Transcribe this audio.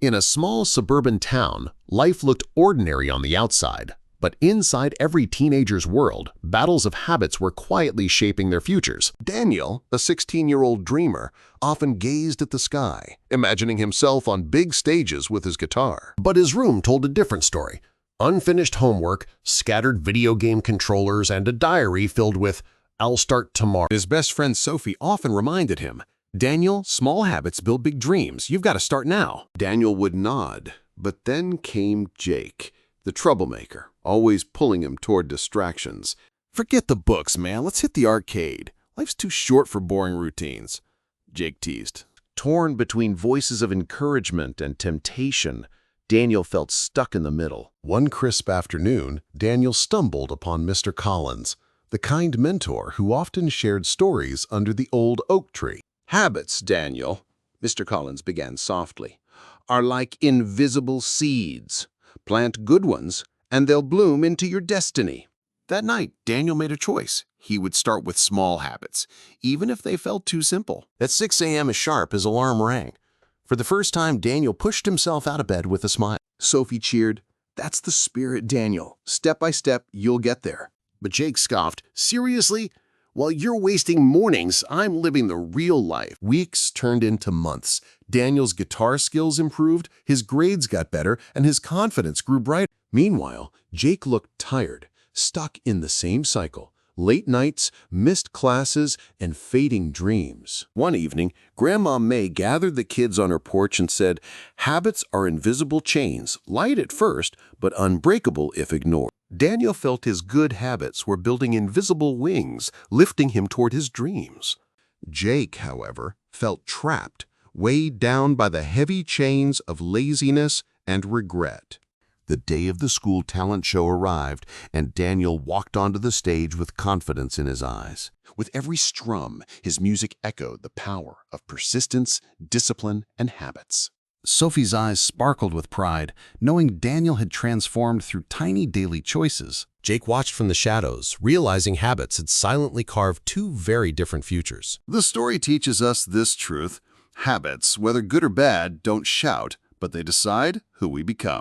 In a small suburban town, life looked ordinary on the outside, but inside every teenager's world, battles of habits were quietly shaping their futures. Daniel, a 16-year-old dreamer, often gazed at the sky, imagining himself on big stages with his guitar. But his room told a different story. Unfinished homework, scattered video game controllers, and a diary filled with, "I'll start tomorrow." His best friend Sophie often reminded him, "Daniel, small habits build big dreams. You've got to start now." Daniel would nod, but then came Jake, the troublemaker, always pulling him toward distractions. "Forget the books, man. Let's hit the arcade. Life's too short for boring routines," Jake teased. Torn between voices of encouragement and temptation, Daniel felt stuck in the middle. One crisp afternoon, Daniel stumbled upon Mr. Collins, the kind mentor who often shared stories under the old oak tree. "Habits, Daniel," Mr. Collins began softly, "are like invisible seeds. Plant good ones, and they'll bloom into your destiny." That night, Daniel made a choice. He would start with small habits, even if they felt too simple. At 6 a.m. sharp, his alarm rang. For the first time, Daniel pushed himself out of bed with a smile. Sophie cheered, "That's the spirit, Daniel. Step by step, you'll get there." But Jake scoffed, "Seriously? While you're wasting mornings, I'm living the real life." Weeks turned into months. Daniel's guitar skills improved, his grades got better, and his confidence grew brighter. Meanwhile, Jake looked tired, stuck in the same cycle. Late nights, missed classes, and fading dreams. One evening, Grandma May gathered the kids on her porch and said, "Habits are invisible chains, light at first, but unbreakable if ignored." Daniel felt his good habits were building invisible wings, lifting him toward his dreams. Jake, however, felt trapped, weighed down by the heavy chains of laziness and regret. The day of the school talent show arrived, and Daniel walked onto the stage with confidence in his eyes. With every strum, his music echoed the power of persistence, discipline, and habits. Sophie's eyes sparkled with pride, knowing Daniel had transformed through tiny daily choices. Jake watched from the shadows, realizing habits had silently carved two very different futures. The story teaches us this truth: habits, whether good or bad, don't shout, but they decide who we become.